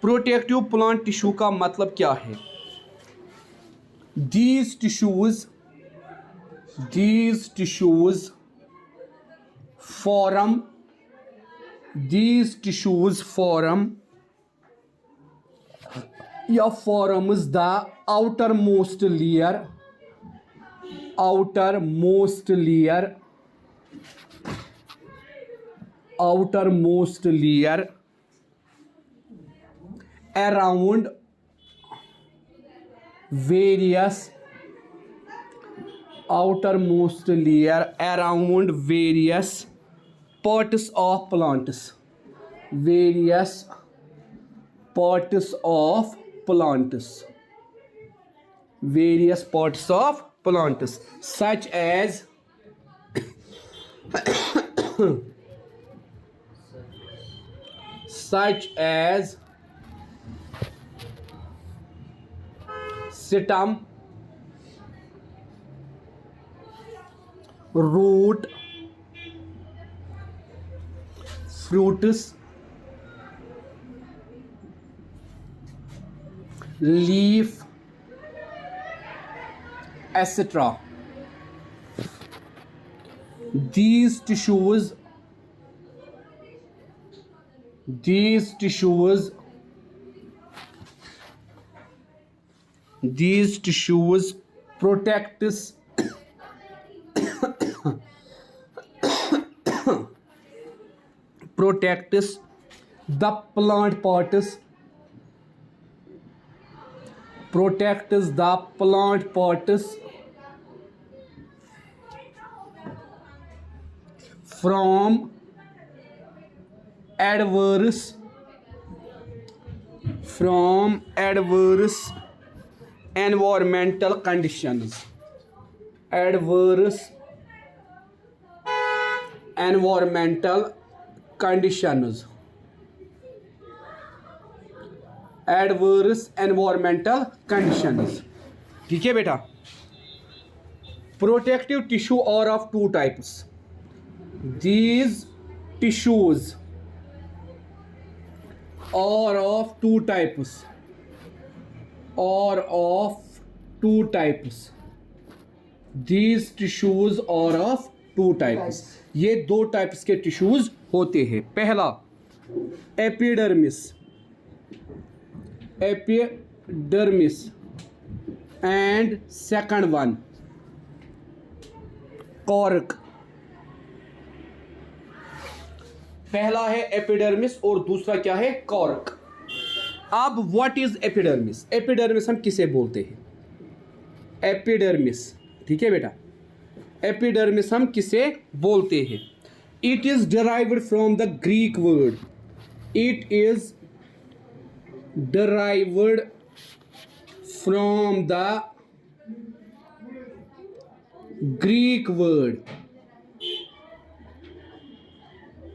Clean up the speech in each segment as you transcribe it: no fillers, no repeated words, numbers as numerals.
Protective plant tissue का मतलब क्या है? दीज टिश्यूज form या forms the outermost layer around various parts of plants. Such as stem, root, fruits, leaf, etc. These tissues protects the plant parts from adverse environmental conditions. ठीक है बेटा. Protective tissue are of two types. These tissues are of two types. These tissues are of two types. ये दो types के tissues होते हैं. पहला epidermis and second one cork. पहला है एपिडर्मिस और दूसरा क्या है? कॉर्क. अब व्हाट इज एपिडर्मिस? एपिडर्मिस हम किसे बोलते हैं? एपिडर्मिस. ठीक है बेटा, एपिडर्मिस हम किसे बोलते हैं? It is derived from the Greek word.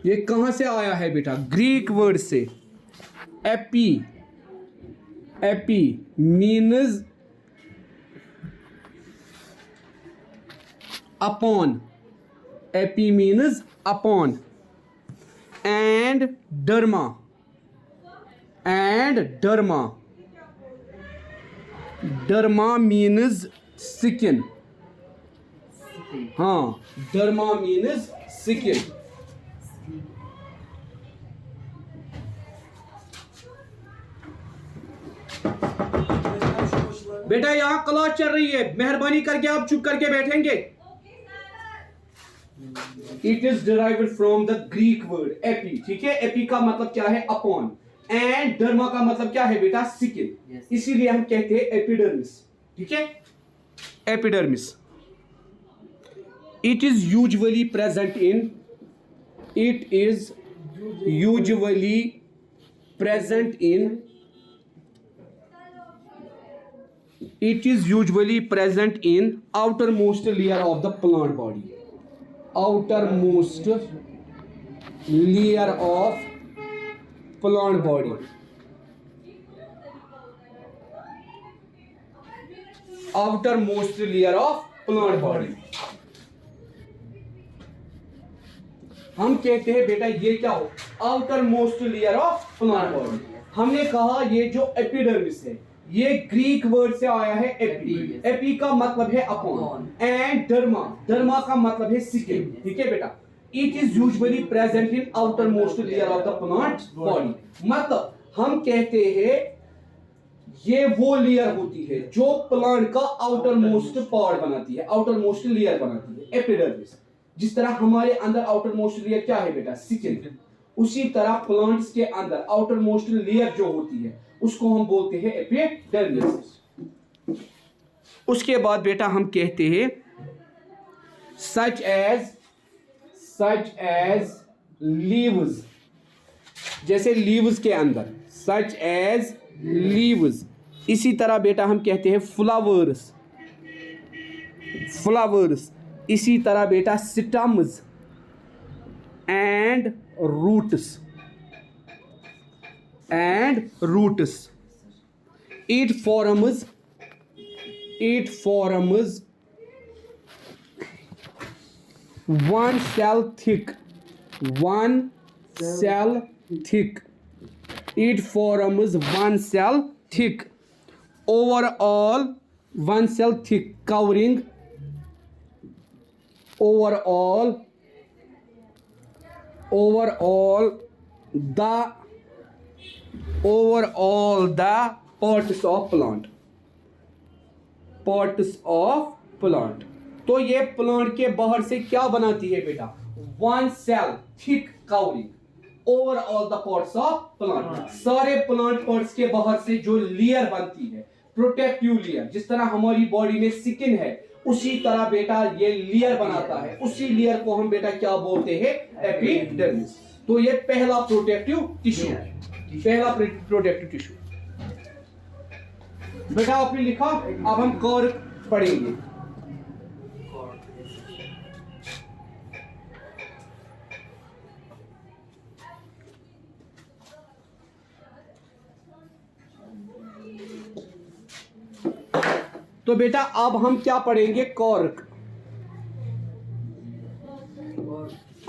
ये कहां से आया है बेटा? ग्रीक वर्ड से. AP means upon. And derma means skin. हाँ, डर्मा मीन्स स्किन. बेटा यहां क्लास चल रही है, मेहरबानी करके आप चुप करके बैठेंगे. It is derived from the Greek word AP. ठीक है, एपी का मतलब क्या है? अपॉन. एंड डर्मा का मतलब क्या है बेटा? स्किन. इसीलिए हम कहते हैं एपिडर्मिस. ठीक है, epidermis. It is usually present in outermost layer of the plant body. Outermost layer of plant body. हम कहते हैं बेटा ये क्या हो? Outer most layer of plant body. हमने कहा ये जो एपिडर्मिस है ये ग्रीक वर्ड से आया है एपी। एपी का मतलब है अपॉन एंड डर्मा, डर्मा का मतलब है स्किन। ठीक है बेटा, it is usually present in outer most layer of the plant body. मतलब हम कहते हैं ये वो लेयर होती है जो प्लांट का आउटर मोस्ट पार्ट बनाती है, आउटर मोस्ट लेयर बनाती है, एपिडर्मिस। जिस तरह हमारे अंदर आउटर मोस्ट लेयर क्या है बेटा, स्किन, उसी तरह प्लांट्स के अंदर आउटर मोस्ट लेयर जो होती है उसको हम बोलते हैं एपिडर्मिस। उसके बाद बेटा हम कहते हैं सच एज लीव्स, जैसे लीव्स के अंदर सच एज लीव्स। इसी तरह बेटा हम कहते हैं फ्लावर्स, फ्लावर्स। इसी तरह बेटा stems and roots, and roots. It forms one cell thick, one cell thick. It forms one cell thick. Overall, one cell thick covering overall the parts of plant, parts of plant। तो ये plant के बाहर से क्या बनाती है बेटा, one cell thick covering over all the parts of plant. सारे प्लांट पार्ट्स के बाहर से जो लेयर बनती है, प्रोटेक्टिव लेयर, जिस तरह हमारी बॉडी में स्किन है उसी तरह बेटा ये लेयर बनाता है। उसी लेयर को हम बेटा क्या बोलते हैं, एपिडर्मिस। तो ये पहला प्रोटेक्टिव टिश्यू है, पहला प्रोटेक्टिव टिश्यू। बेटा आपने लिखा, अब हम कॉर्क पढ़ेंगे। तो बेटा अब हम क्या पढ़ेंगे, कॉर्क,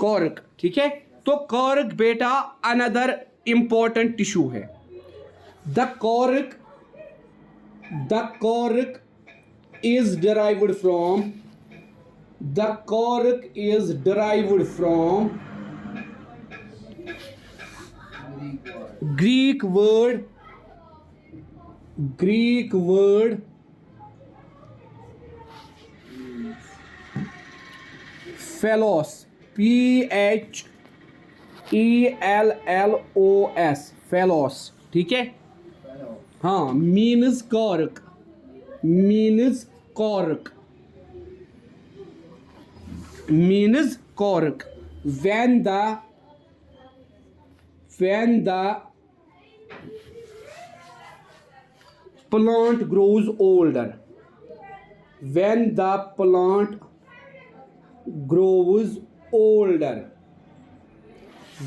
कॉर्क। ठीक है, तो कॉर्क बेटा अनदर इंपॉर्टेंट टिश्यू है। The cork is derived from Greek word phellos, PHELLOS, phellos। ठीक है, हाँ, means cork, means cork, means cork। when the plant grows older, when the plant grows older,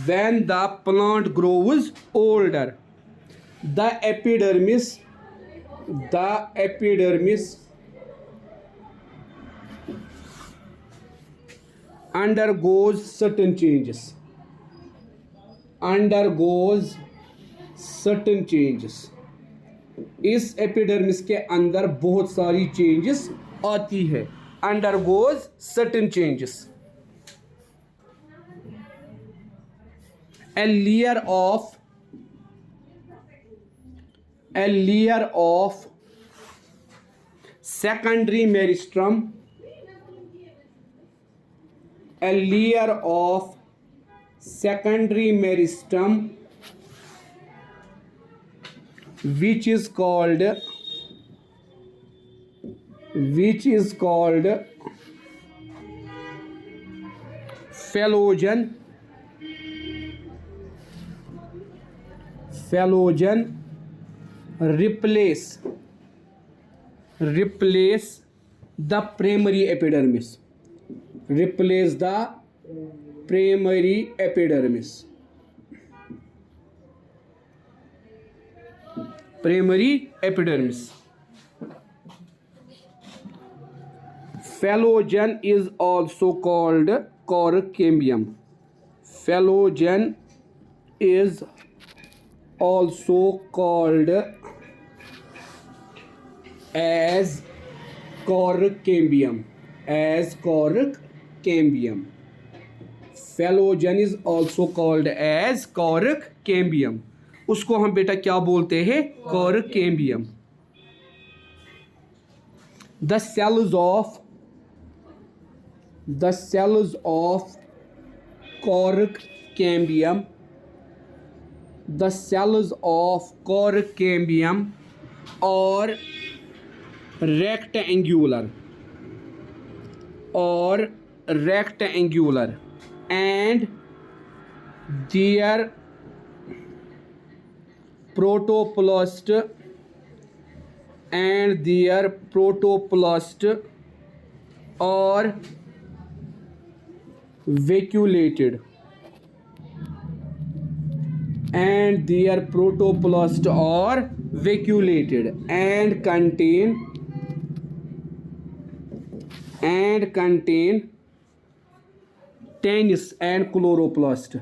when the plant grows older, the epidermis undergoes certain changes, इस epidermis के अंदर बहुत सारी changes आती है, undergoes certain changes। a layer of secondary meristem, a layer of secondary meristem which is called phellogen replace the primary epidermis, replace the primary epidermis, primary epidermis। Phellogen is also called cork cambium, phellogen is also called as cork cambium. Phallogen is also called as cork cambium. उसको हम बेटा क्या बोलते हैं? cork cambium. The cells of cork cambium are rectangular and their protoplast are vacuolated and contain tannins and chloroplast.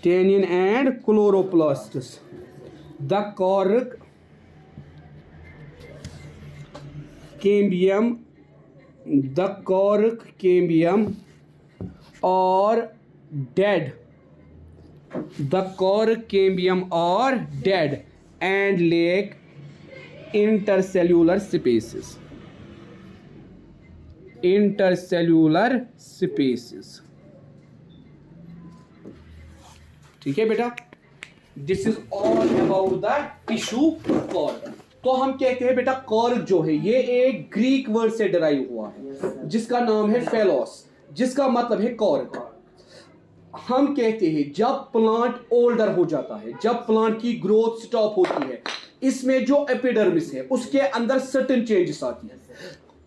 Tannin and chloroplasts. The cork cambium are dead. And lack intercellular spaces. ठीक है बेटा, this is all about the tissue cork. तो हम कहते हैं बेटा cork जो है ये एक ग्रीक वर्ड से डराइव हुआ है जिसका नाम है फेलोस, जिसका मतलब है कॉर्क. हम कहते हैं जब प्लांट ओल्डर हो जाता है, जब प्लांट की ग्रोथ स्टॉप होती है, इसमें जो एपिडर्मिस है उसके अंदर सर्टेन चेंजेस आती है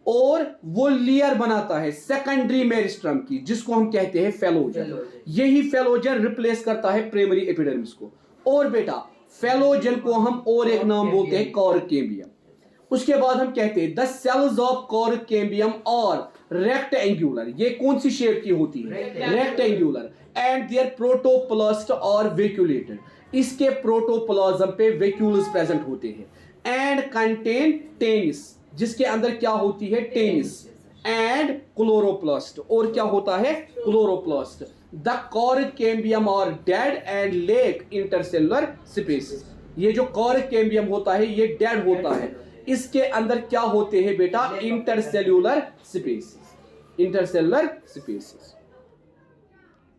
और वो लेयर बनाता है सेकेंडरी मेरिस्टम की, जिसको हम कहते हैं फेलोजन. यही फेलोजन रिप्लेस करता है प्राइमरी एपिडर्मिस को. और बेटा फेलोजन को हम और एक नाम बोलते हैं कॉर्क कैम्बियम. उसके बाद हम कहते हैं the cells of cork cambium और रेक्टेंगुलर. ये कौन सी शेप की होती है? रेक्टेंगुलर. एंड देयर प्रोटोप्लास्ट और वेक्यूलेटेड. इसके प्रोटोप्लाज्म पे वेक्यूल्स प्रेजेंट होते हैं. एंड कंटेन टेनिस, जिसके अंदर क्या होती है? टेनिस. एंड क्लोरोप्लास्ट, और क्या होता है? Chloroplast. The cork cambium are dead and lack intercellular spaces. ये जो कॉर्क कैम्बियम होता है ये डेड होता है, इसके अंदर क्या होते हैं बेटा? Intercellular spaces.